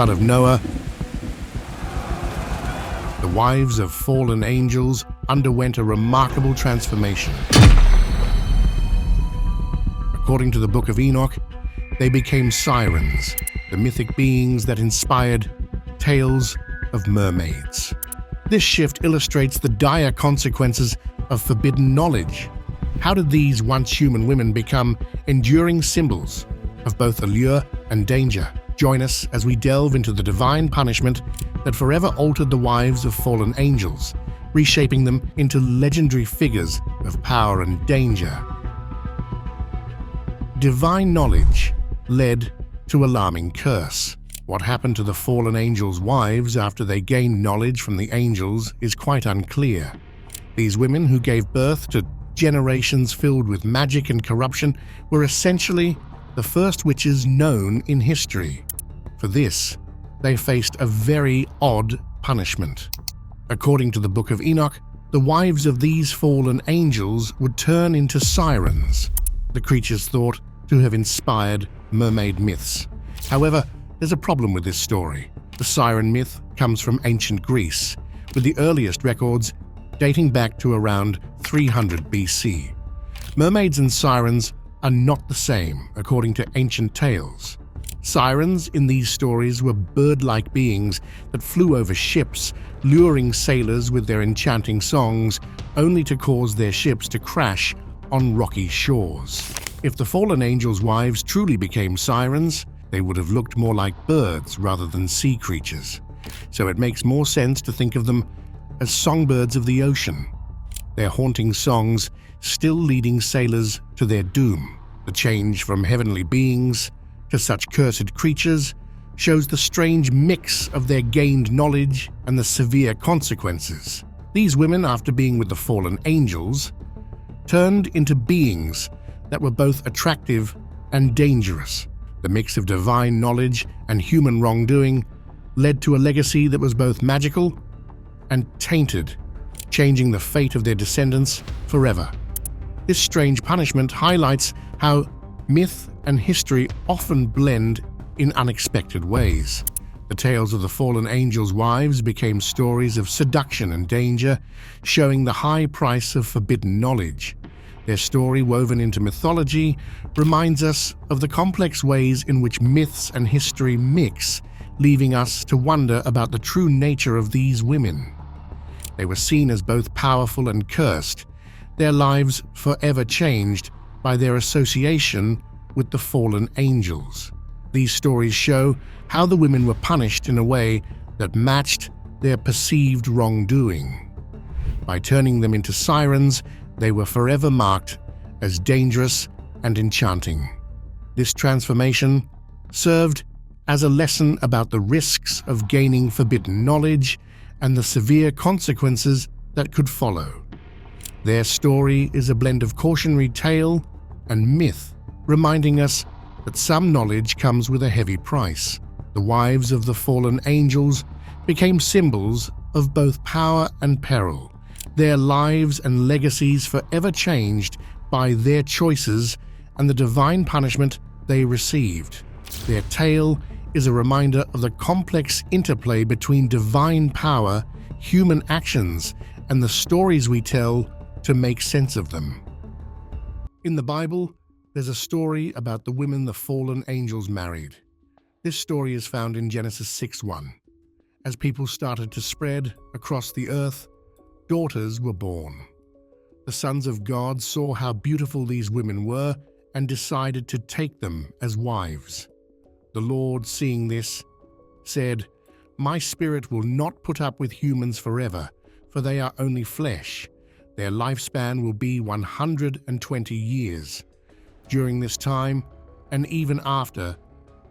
flood of Noah, the wives of fallen angels underwent a remarkable transformation. According to the Book of Enoch, they became sirens, the mythic beings that inspired tales of mermaids. This shift illustrates the dire consequences of forbidden knowledge. How did these once human women become enduring symbols of both allure and danger? Join us as we delve into the divine punishment that forever altered the wives of fallen angels, reshaping them into legendary figures of power and danger. Divine knowledge led to alarming curse. What happened to the fallen angels' wives after they gained knowledge from the angels is quite unclear. These women, who gave birth to generations filled with magic and corruption, were essentially the first witches known in history. For this, they faced a very odd punishment. According to the Book of Enoch, the wives of these fallen angels would turn into sirens, the creatures thought to have inspired mermaid myths. However, there's a problem with this story. The siren myth comes from ancient Greece, with the earliest records dating back to around 300 BC. Mermaids and sirens are not the same, according to ancient tales. Sirens in these stories were bird-like beings that flew over ships, luring sailors with their enchanting songs, only to cause their ships to crash on rocky shores. If the fallen angels' wives truly became sirens, they would have looked more like birds rather than sea creatures. So it makes more sense to think of them as songbirds of the ocean, their haunting songs still leading sailors to their doom. The change from heavenly beings to such cursed creatures shows the strange mix of their gained knowledge and the severe consequences. These women, after being with the fallen angels, turned into beings that were both attractive and dangerous. The mix of divine knowledge and human wrongdoing led to a legacy that was both magical and tainted, changing the fate of their descendants forever. This strange punishment highlights how myth and history often blend in unexpected ways. The tales of the fallen angels' wives became stories of seduction and danger, showing the high price of forbidden knowledge. Their story, woven into mythology, reminds us of the complex ways in which myths and history mix, leaving us to wonder about the true nature of these women. They were seen as both powerful and cursed, their lives forever changed by their association with the fallen angels. These stories show how the women were punished in a way that matched their perceived wrongdoing. By turning them into sirens, they were forever marked as dangerous and enchanting. This transformation served as a lesson about the risks of gaining forbidden knowledge and the severe consequences that could follow. Their story is a blend of cautionary tale and myth, reminding us that some knowledge comes with a heavy price. The wives of the fallen angels became symbols of both power and peril, their lives and legacies forever changed by their choices and the divine punishment they received. Their tale is a reminder of the complex interplay between divine power, human actions, and the stories we tell to make sense of them. In the Bible, there's a story about the women the fallen angels married. This story is found in Genesis 6:1. As people started to spread across the earth, daughters were born. The sons of God saw how beautiful these women were and decided to take them as wives. The Lord, seeing this, said, "My spirit will not put up with humans forever, for they are only flesh. Their lifespan will be 120 years. During this time, and even after,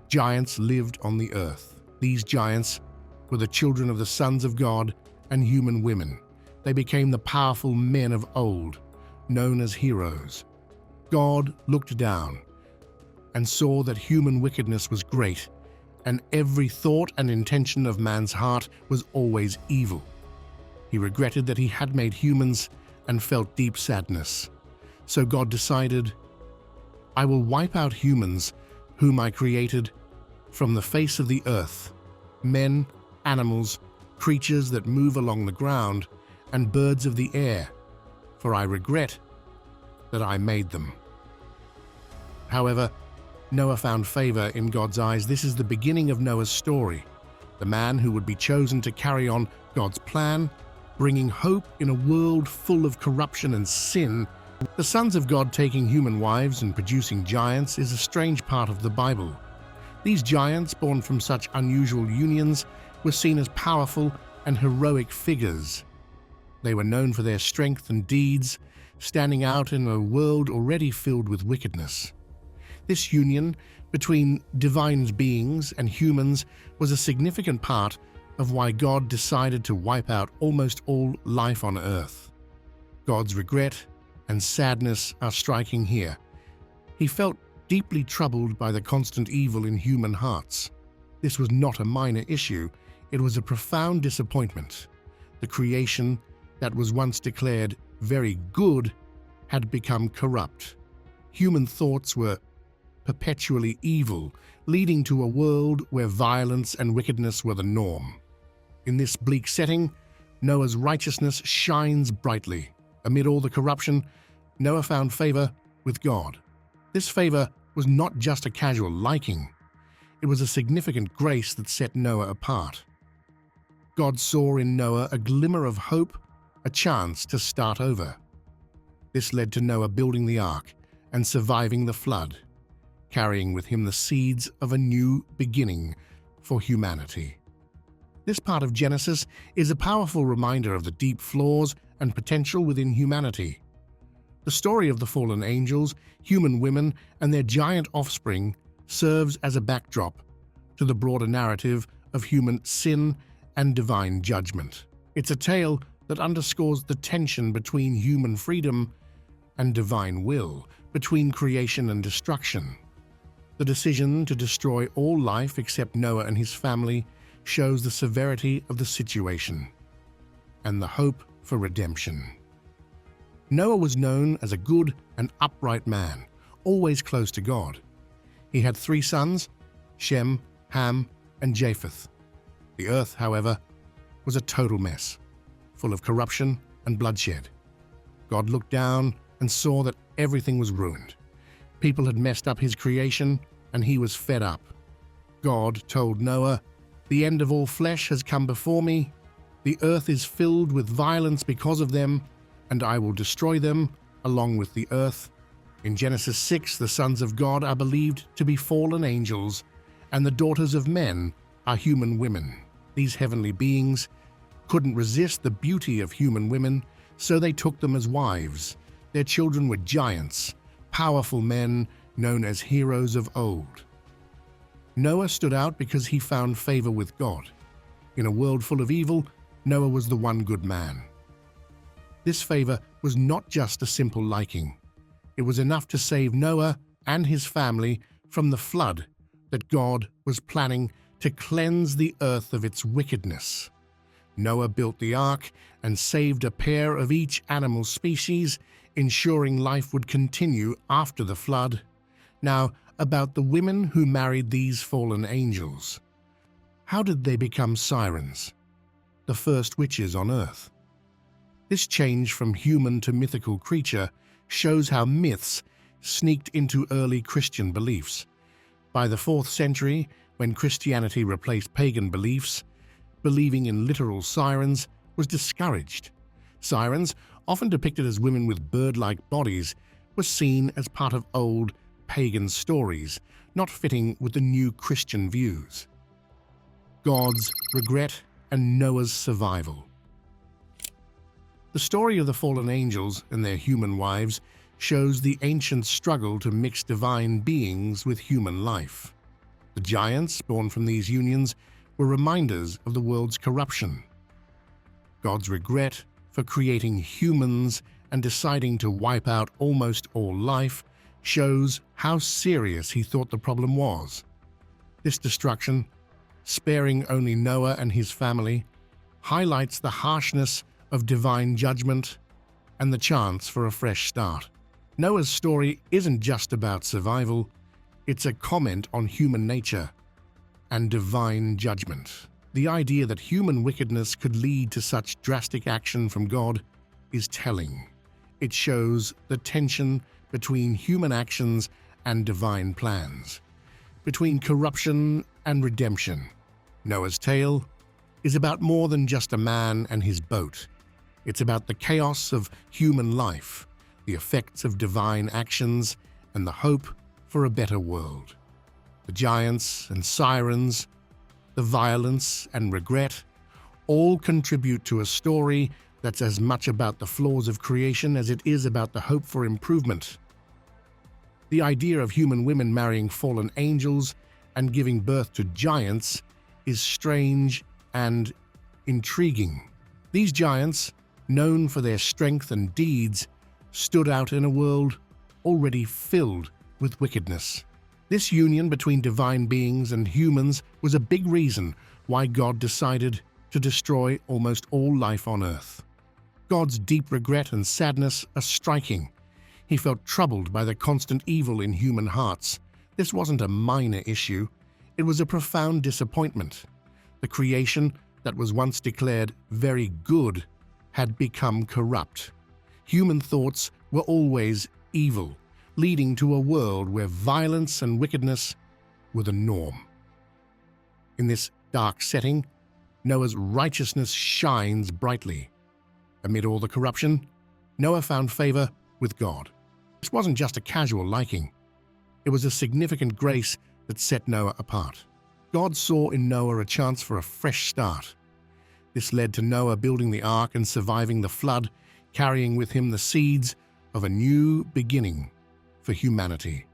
giants lived on the earth. These giants were the children of the sons of God and human women. They became the powerful men of old, known as heroes. God looked down and saw that human wickedness was great, and every thought and intention of man's heart was always evil. He regretted that he had made humans and felt deep sadness. So God decided, I will wipe out humans whom I created from the face of the earth, men, animals, creatures that move along the ground, and birds of the air, for I regret that I made them." However, Noah found favor in God's eyes. This is the beginning of Noah's story, the man who would be chosen to carry on God's plan, bringing hope in a world full of corruption and sin. The sons of God taking human wives and producing giants is a strange part of the Bible. These giants, born from such unusual unions, were seen as powerful and heroic figures. They were known for their strength and deeds, standing out in a world already filled with wickedness. This union between divine beings and humans was a significant part of why God decided to wipe out almost all life on Earth. God's regret and sadness are striking here. He felt deeply troubled by the constant evil in human hearts. This was not a minor issue, it was a profound disappointment. The creation that was once declared very good had become corrupt. Human thoughts were perpetually evil, leading to a world where violence and wickedness were the norm. In this bleak setting, Noah's righteousness shines brightly. Amid all the corruption, Noah found favor with God. This favor was not just a casual liking. It was a significant grace that set Noah apart. God saw in Noah a glimmer of hope, a chance to start over. This led to Noah building the ark and surviving the flood, carrying with him the seeds of a new beginning for humanity. This part of Genesis is a powerful reminder of the deep flaws and potential within humanity. The story of the fallen angels, human women, and their giant offspring serves as a backdrop to the broader narrative of human sin and divine judgment. It's a tale that underscores the tension between human freedom and divine will, between creation and destruction. The decision to destroy all life except Noah and his family shows the severity of the situation and the hope for redemption. Noah was known as a good and upright man, always close to God. He had 3 sons, Shem, Ham, and Japheth. The earth, however, was a total mess, full of corruption and bloodshed. God looked down and saw that everything was ruined. People had messed up his creation, and he was fed up. God told Noah, "The end of all flesh has come before me. The earth is filled with violence because of them, and I will destroy them along with the earth." In Genesis 6, the sons of God are believed to be fallen angels, and the daughters of men are human women. These heavenly beings couldn't resist the beauty of human women, so they took them as wives. Their children were giants, powerful men known as heroes of old. Noah stood out because he found favor with God. In a world full of evil, Noah was the one good man. This favor was not just a simple liking. It was enough to save Noah and his family from the flood that God was planning to cleanse the earth of its wickedness. Noah built the ark and saved a pair of each animal species, ensuring life would continue after the flood. Now, about the women who married these fallen angels. How did they become sirens, the first witches on earth? This change from human to mythical creature shows how myths sneaked into early Christian beliefs. By the 4th century, when Christianity replaced pagan beliefs, believing in literal sirens was discouraged. Sirens, often depicted as women with bird-like bodies, were seen as part of old pagan stories, not fitting with the new Christian views. God's regret and Noah's survival. The story of the fallen angels and their human wives shows the ancient struggle to mix divine beings with human life. The giants born from these unions were reminders of the world's corruption. God's regret for creating humans and deciding to wipe out almost all life shows how serious he thought the problem was. This destruction, sparing only Noah and his family, highlights the harshness of divine judgment and the chance for a fresh start. Noah's story isn't just about survival, it's a comment on human nature and divine judgment. The idea that human wickedness could lead to such drastic action from God is telling. It shows the tension between human actions and divine plans, between corruption and redemption. Noah's tale is about more than just a man and his boat. It's about the chaos of human life, the effects of divine actions, and the hope for a better world. The giants and sirens, the violence and regret, all contribute to a story that's as much about the flaws of creation as it is about the hope for improvement. The idea of human women marrying fallen angels and giving birth to giants is strange and intriguing. These giants, known for their strength and deeds, stood out in a world already filled with wickedness. This union between divine beings and humans was a big reason why God decided to destroy almost all life on Earth. God's deep regret and sadness are striking. He felt troubled by the constant evil in human hearts. This wasn't a minor issue. It was a profound disappointment. The creation that was once declared very good had become corrupt. Human thoughts were always evil, leading to a world where violence and wickedness were the norm. In this dark setting, Noah's righteousness shines brightly. Amid all the corruption, Noah found favor with God. This wasn't just a casual liking. It was a significant grace that set Noah apart. God saw in Noah a chance for a fresh start. This led to Noah building the ark and surviving the flood, carrying with him the seeds of a new beginning for humanity.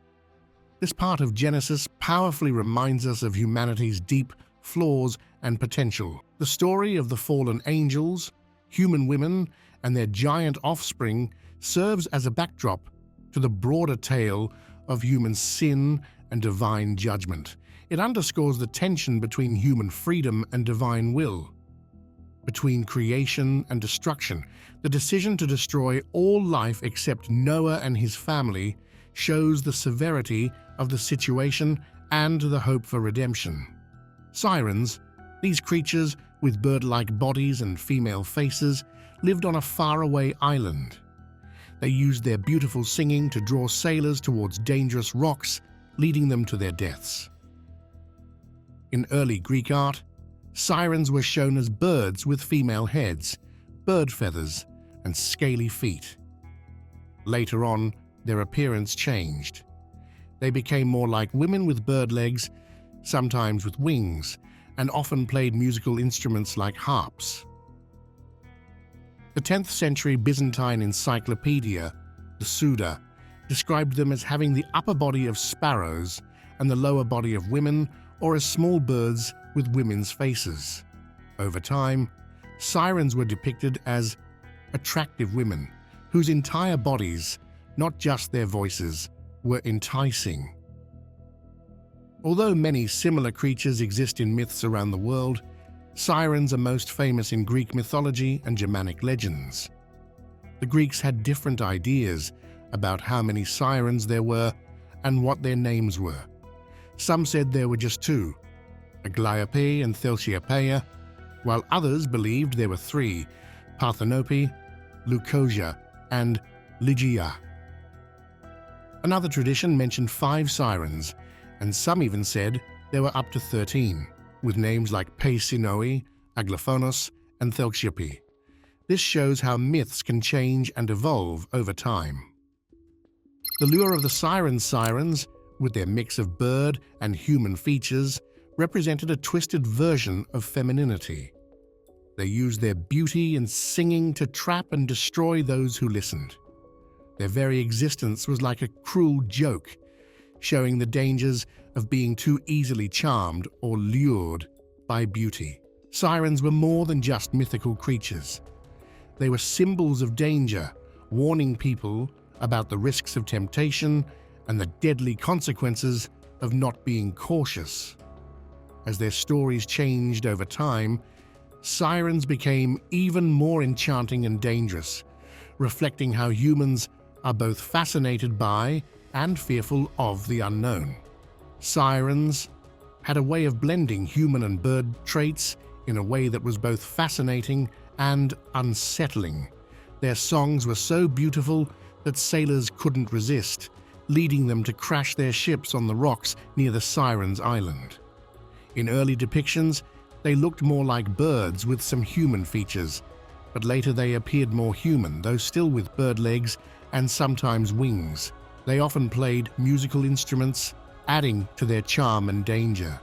This part of Genesis powerfully reminds us of humanity's deep flaws and potential. The story of the fallen angels, human women, and their giant offspring serves as a backdrop to the broader tale of human sin and divine judgment. It underscores the tension between human freedom and divine will, between creation and destruction. The decision to destroy all life except Noah and his family shows the severity of the situation and the hope for redemption. Sirens, these creatures with bird-like bodies and female faces, lived on a faraway island. They used their beautiful singing to draw sailors towards dangerous rocks, leading them to their deaths. In early Greek art, sirens were shown as birds with female heads, bird feathers, and scaly feet. Later on, their appearance changed. They became more like women with bird legs, sometimes with wings, and often played musical instruments like harps. The 10th century Byzantine encyclopedia, the Suda, described them as having the upper body of sparrows and the lower body of women, or as small birds with women's faces. Over time, sirens were depicted as attractive women whose entire bodies, not just their voices, were enticing. Although many similar creatures exist in myths around the world, sirens are most famous in Greek mythology and Germanic legends. The Greeks had different ideas about how many sirens there were and what their names were. Some said there were just two, Agliope and Thalciopeia, while others believed there were three, Parthenope, Leucosia, and Ligeia. Another tradition mentioned 5 sirens, and some even said there were up to 13, with names like Paesinoi, Aglophonos, and Thalciope. This shows how myths can change and evolve over time. The lure of the sirens, with their mix of bird and human features, represented a twisted version of femininity. They used their beauty and singing to trap and destroy those who listened. Their very existence was like a cruel joke, showing the dangers of being too easily charmed or lured by beauty. Sirens were more than just mythical creatures. They were symbols of danger, warning people about the risks of temptation and the deadly consequences of not being cautious. As their stories changed over time, sirens became even more enchanting and dangerous, reflecting how humans are both fascinated by and fearful of the unknown. Sirens had a way of blending human and bird traits in a way that was both fascinating and unsettling. Their songs were so beautiful that sailors couldn't resist, leading them to crash their ships on the rocks near the Sirens' island. In early depictions, they looked more like birds with some human features, but later they appeared more human, though still with bird legs and sometimes wings. They often played musical instruments, adding to their charm and danger.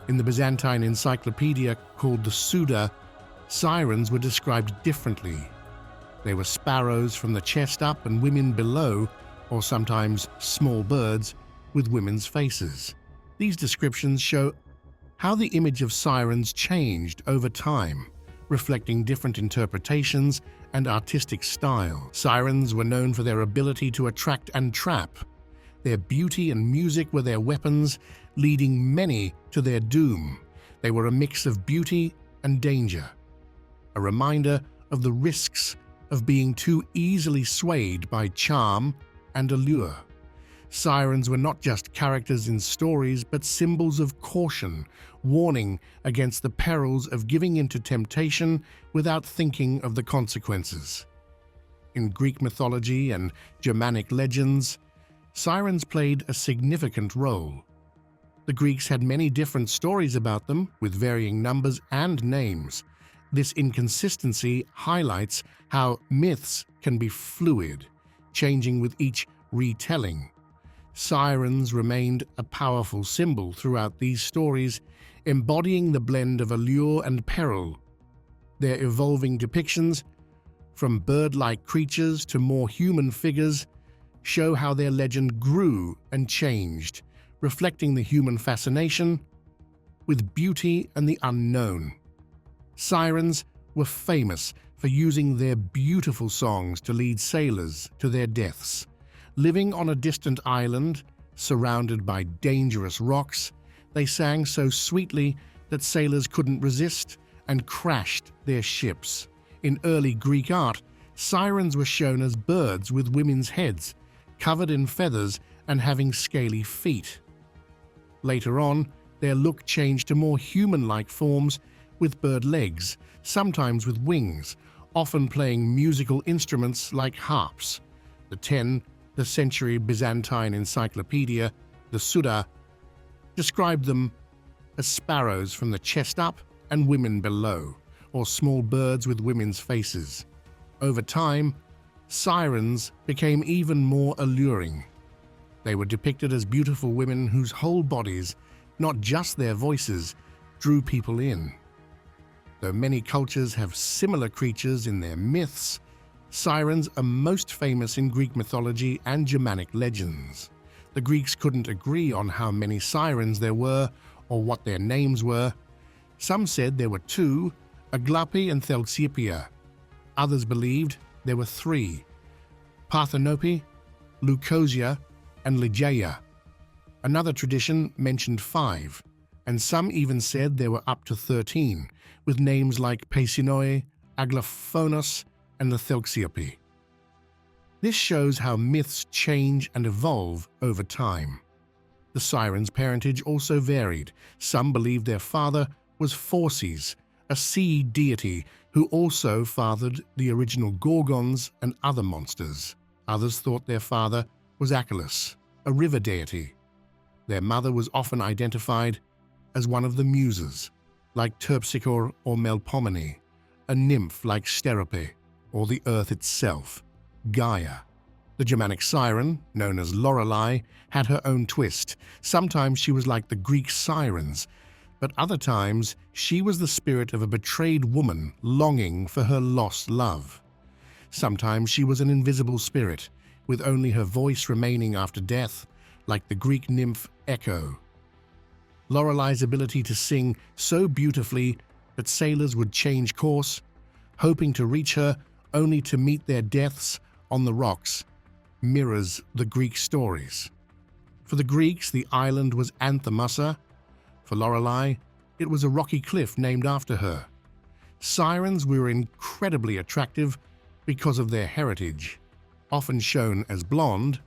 In the Byzantine encyclopedia called the Suda, sirens were described differently. They were sparrows from the chest up and women below, or sometimes small birds with women's faces. These descriptions show how the image of sirens changed over time, reflecting different interpretations and artistic style. Sirens were known for their ability to attract and trap. Their beauty and music were their weapons, leading many to their doom. They were a mix of beauty and danger, a reminder of the risks of being too easily swayed by charm and allure. Sirens were not just characters in stories, but symbols of caution, warning against the perils of giving in to temptation without thinking of the consequences. In Greek mythology and Germanic legends, sirens played a significant role. The Greeks had many different stories about them, with varying numbers and names. This inconsistency highlights how myths can be fluid, changing with each retelling. Sirens remained a powerful symbol throughout these stories, embodying the blend of allure and peril. Their evolving depictions, from bird-like creatures to more human figures, show how their legend grew and changed, reflecting the human fascination with beauty and the unknown. Sirens were famous for using their beautiful songs to lead sailors to their deaths. Living on a distant island, surrounded by dangerous rocks, they sang so sweetly that sailors couldn't resist and crashed their ships. In early Greek art, sirens were shown as birds with women's heads, covered in feathers and having scaly feet. Later on, their look changed to more human-like forms with bird legs, sometimes with wings, often playing musical instruments like harps. The 10th century Byzantine encyclopedia, the Suda, described them as sparrows from the chest up and women below, or small birds with women's faces. Over time, sirens became even more alluring. They were depicted as beautiful women whose whole bodies, not just their voices, drew people in. Though many cultures have similar creatures in their myths, sirens are most famous in Greek mythology and Germanic legends. The Greeks couldn't agree on how many sirens there were or what their names were. Some said there were 2, Aglape and Thelxippia. Others believed there were 3, Parthenope, Leucosia, and Ligeia. Another tradition mentioned 5, and some even said there were up to 13, with names like Peisinoi, Aglaphonos, and the Thelxiope. This shows how myths change and evolve over time. The sirens' parentage also varied. Some believed their father was Phorcys, a sea deity who also fathered the original Gorgons and other monsters. Others thought their father was Achelous, a river deity. Their mother was often identified as one of the Muses, like Terpsichore or Melpomene, a nymph like Sterope, or the earth itself, Gaia. The Germanic siren, known as Lorelei, had her own twist. Sometimes she was like the Greek sirens, but other times she was the spirit of a betrayed woman longing for her lost love. Sometimes she was an invisible spirit, with only her voice remaining after death, like the Greek nymph Echo. Lorelei's ability to sing so beautifully that sailors would change course, hoping to reach her only to meet their deaths on the rocks, mirrors the Greek stories. For the Greeks, the island was Anthimussa. For Lorelei, it was a rocky cliff named after her. Sirens were incredibly attractive because of their heritage. Often shown as blonde,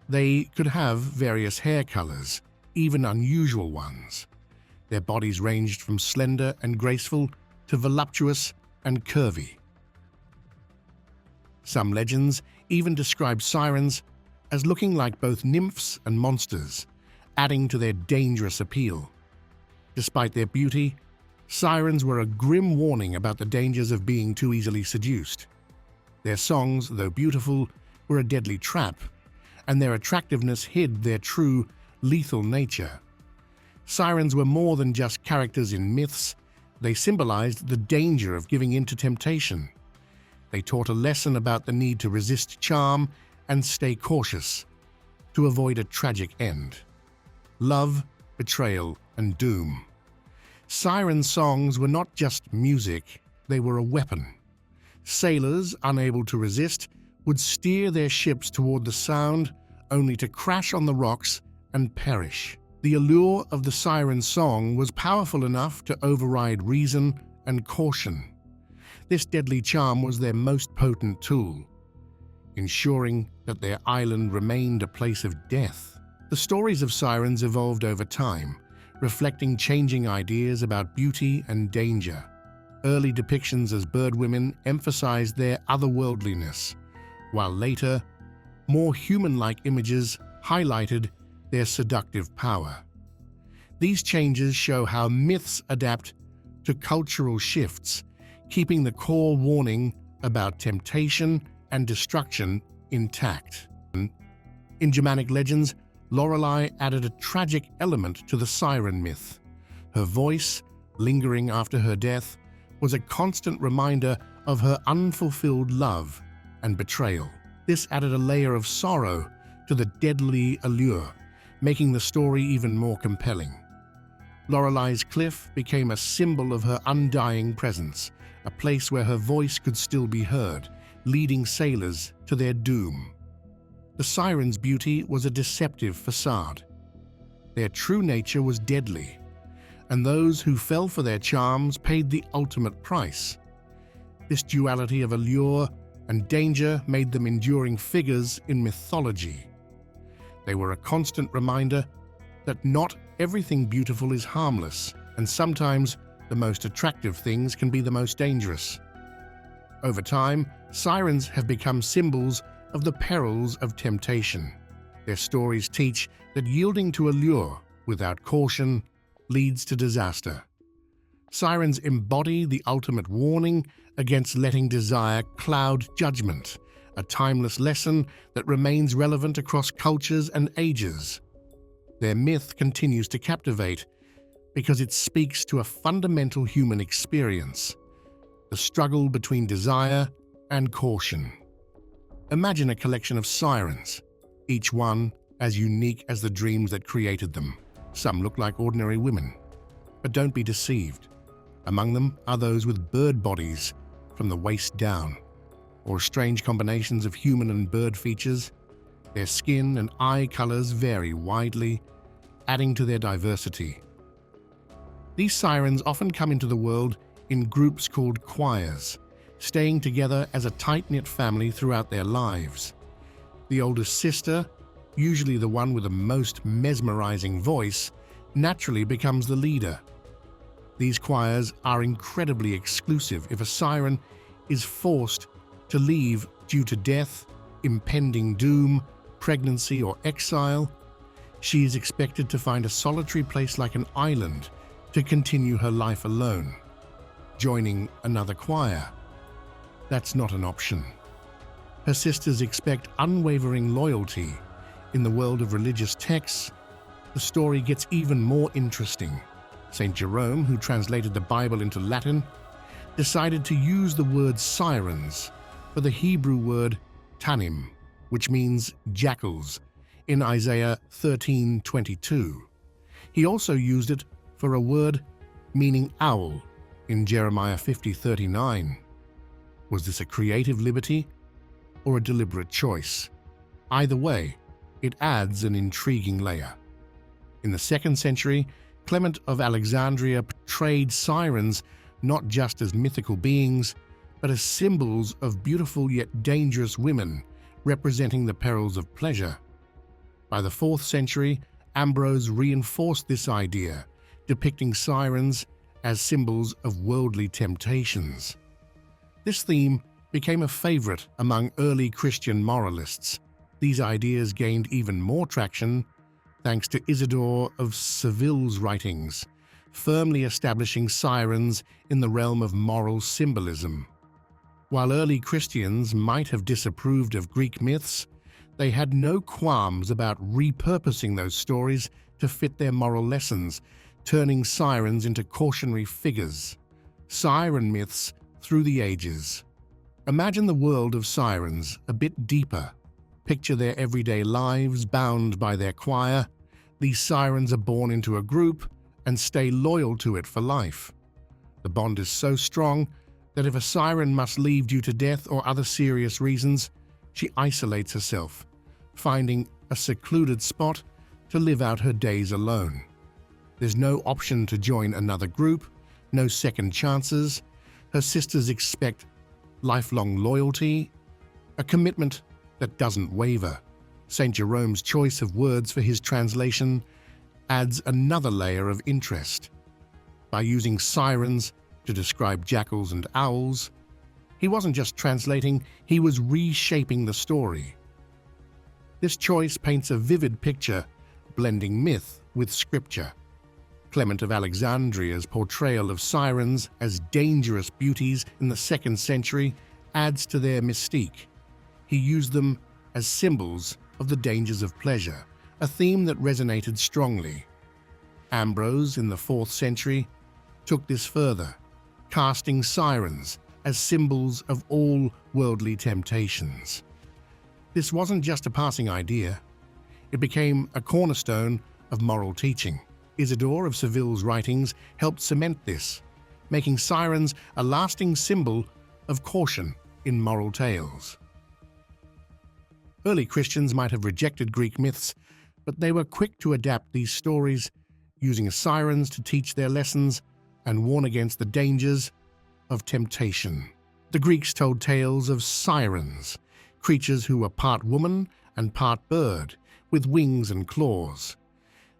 they could have various hair colors, even unusual ones. Their bodies ranged from slender and graceful to voluptuous and curvy. Some legends even describe sirens as looking like both nymphs and monsters, adding to their dangerous appeal. Despite their beauty, sirens were a grim warning about the dangers of being too easily seduced. Their songs, though beautiful, were a deadly trap, and their attractiveness hid their true, lethal nature. Sirens were more than just characters in myths. They symbolized the danger of giving in to temptation. They taught a lesson about the need to resist charm and stay cautious, to avoid a tragic end. Love, betrayal, and doom. Siren songs were not just music, they were a weapon. Sailors, unable to resist, would steer their ships toward the sound, only to crash on the rocks and perish. The allure of the siren song was powerful enough to override reason and caution. This deadly charm was their most potent tool, ensuring that their island remained a place of death. The stories of sirens evolved over time, reflecting changing ideas about beauty and danger. Early depictions as birdwomen emphasized their otherworldliness, while later, more human-like images highlighted their seductive power. These changes show how myths adapt to cultural shifts, keeping the core warning about temptation and destruction intact. In Germanic legends, Lorelei added a tragic element to the siren myth. Her voice, lingering after her death, was a constant reminder of her unfulfilled love and betrayal. This added a layer of sorrow to the deadly allure, making the story even more compelling. Lorelei's cliff became a symbol of her undying presence, a place where her voice could still be heard, leading sailors to their doom. The siren's beauty was a deceptive facade. Their true nature was deadly, and those who fell for their charms paid the ultimate price. This duality of allure and danger made them enduring figures in mythology. They were a constant reminder that not everything beautiful is harmless, and sometimes the most attractive things can be the most dangerous. Over time, sirens have become symbols of the perils of temptation. Their stories teach that yielding to allure without caution leads to disaster. Sirens embody the ultimate warning against letting desire cloud judgment, a timeless lesson that remains relevant across cultures and ages. Their myth continues to captivate because it speaks to a fundamental human experience, the struggle between desire and caution. Imagine a collection of sirens, each one as unique as the dreams that created them. Some look like ordinary women, but don't be deceived. Among them are those with bird bodies from the waist down, or strange combinations of human and bird features. Their skin and eye colors vary widely, adding to their diversity. These sirens often come into the world in groups called choirs, staying together as a tight-knit family throughout their lives. The oldest sister, usually the one with the most mesmerizing voice, naturally becomes the leader. These choirs are incredibly exclusive. If a siren is forced to leave due to death, impending doom, pregnancy, or exile, she is expected to find a solitary place like an island to continue her life alone. Joining another choir, that's not an option. Her sisters expect unwavering loyalty. In the world of religious texts, the story gets even more interesting. Saint Jerome, who translated the Bible into Latin, decided to use the word sirens for the Hebrew word tanim, which means jackals, in Isaiah 13:22. He also used it for a word meaning owl in Jeremiah 50:39. Was this a creative liberty or a deliberate choice? Either way, it adds an intriguing layer. In the 2nd century, Clement of Alexandria portrayed sirens not just as mythical beings, but as symbols of beautiful yet dangerous women representing the perils of pleasure. By the 4th century, Ambrose reinforced this idea, depicting sirens as symbols of worldly temptations. This theme became a favorite among early Christian moralists. These ideas gained even more traction thanks to Isidore of Seville's writings, firmly establishing sirens in the realm of moral symbolism. While early Christians might have disapproved of Greek myths, they had no qualms about repurposing those stories to fit their moral lessons, turning sirens into cautionary figures. Siren myths through the ages. Imagine the world of sirens a bit deeper. Picture their everyday lives bound by their choir. These sirens are born into a group and stay loyal to it for life. The bond is so strong that if a siren must leave due to death or other serious reasons, she isolates herself, finding a secluded spot to live out her days alone. There's no option to join another group, no second chances. Her sisters expect lifelong loyalty, a commitment that doesn't waver. St. Jerome's choice of words for his translation adds another layer of interest. By using sirens to describe jackals and owls, he wasn't just translating, he was reshaping the story. This choice paints a vivid picture, blending myth with scripture. Clement of Alexandria's portrayal of sirens as dangerous beauties in the 2nd century adds to their mystique. He used them as symbols of the dangers of pleasure, a theme that resonated strongly. Ambrose, in the 4th century, took this further, casting sirens as symbols of all worldly temptations. This wasn't just a passing idea. It became a cornerstone of moral teaching. Isidore of Seville's writings helped cement this, making sirens a lasting symbol of caution in moral tales. Early Christians might have rejected Greek myths, but they were quick to adapt these stories, using sirens to teach their lessons and warn against the dangers of temptation. The Greeks told tales of sirens, creatures who were part woman and part bird, with wings and claws.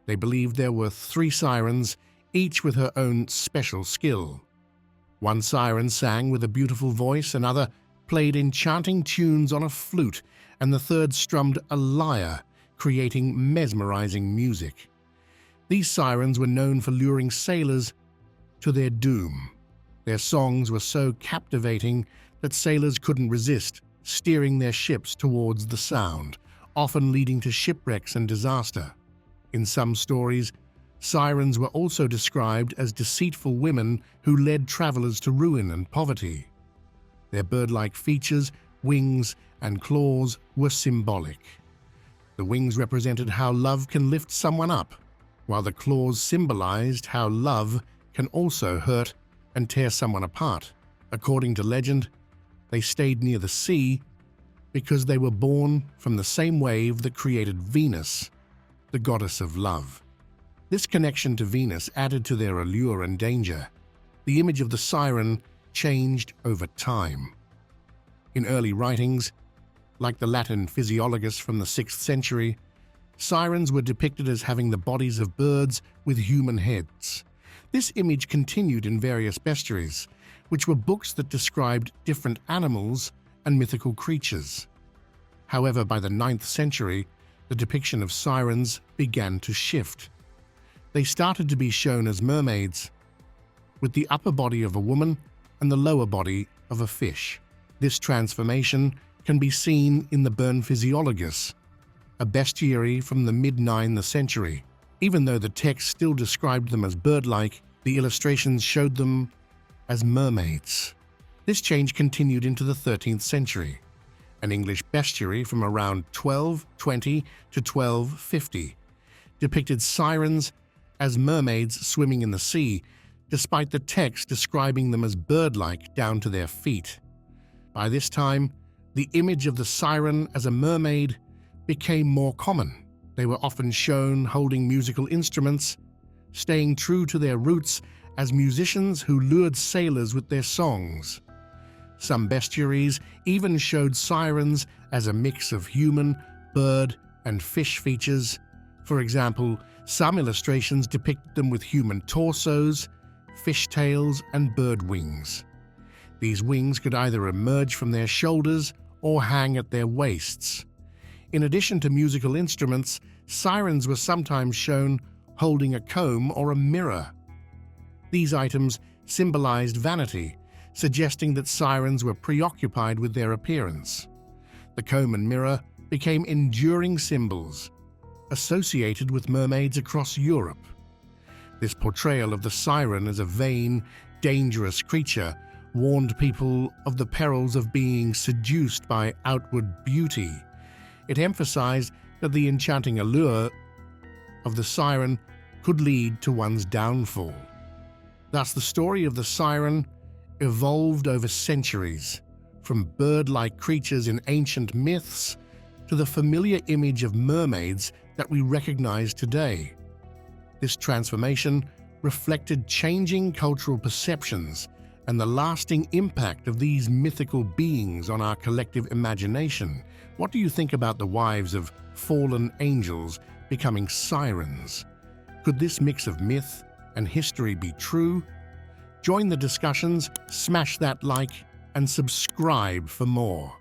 They believed there were 3 sirens, each with her own special skill. One siren sang with a beautiful voice, another played enchanting tunes on a flute, and the third strummed a lyre, creating mesmerizing music. These sirens were known for luring sailors to their doom. Their songs were so captivating that sailors couldn't resist, steering their ships towards the sound, often leading to shipwrecks and disaster. In some stories, sirens were also described as deceitful women who led travelers to ruin and poverty. Their bird-like features, wings, and claws were symbolic. The wings represented how love can lift someone up, while the claws symbolized how love can also hurt and tear someone apart. According to legend, they stayed near the sea because they were born from the same wave that created Venus, the goddess of love. This connection to Venus added to their allure and danger. The image of the siren changed over time. In early writings, like the Latin Physiologus from the 6th century, sirens were depicted as having the bodies of birds with human heads. This image continued in various bestiaries, which were books that described different animals and mythical creatures. However, by the 9th century, the depiction of sirens began to shift. They started to be shown as mermaids, with the upper body of a woman and the lower body of a fish. This transformation can be seen in the Bern Physiologus, a bestiary from the mid-9th century. Even though the text still described them as bird-like, the illustrations showed them as mermaids. This change continued into the 13th century. An English bestiary from around 1220 to 1250 depicted sirens as mermaids swimming in the sea, despite the text describing them as bird-like down to their feet. By this time, the image of the siren as a mermaid became more common. They were often shown holding musical instruments, staying true to their roots as musicians who lured sailors with their songs. Some bestiaries even showed sirens as a mix of human, bird, and fish features. For example, Some illustrations depict them with human torsos, fishtails, and bird wings. These wings could either emerge from their shoulders or hang at their waists. In addition to musical instruments, sirens were sometimes shown holding a comb or a mirror. These items symbolized vanity, suggesting that sirens were preoccupied with their appearance. The comb and mirror became enduring symbols, associated with mermaids across Europe. This portrayal of the siren as a vain, dangerous creature warned people of the perils of being seduced by outward beauty. It emphasized that the enchanting allure of the siren could lead to one's downfall. Thus, the story of the siren evolved over centuries, from bird-like creatures in ancient myths to the familiar image of mermaids that we recognize today. This transformation reflected changing cultural perceptions and the lasting impact of these mythical beings on our collective imagination. What do you think about the wives of fallen angels becoming sirens? Could this mix of myth and history be true? Join the discussions, smash that like, and subscribe for more.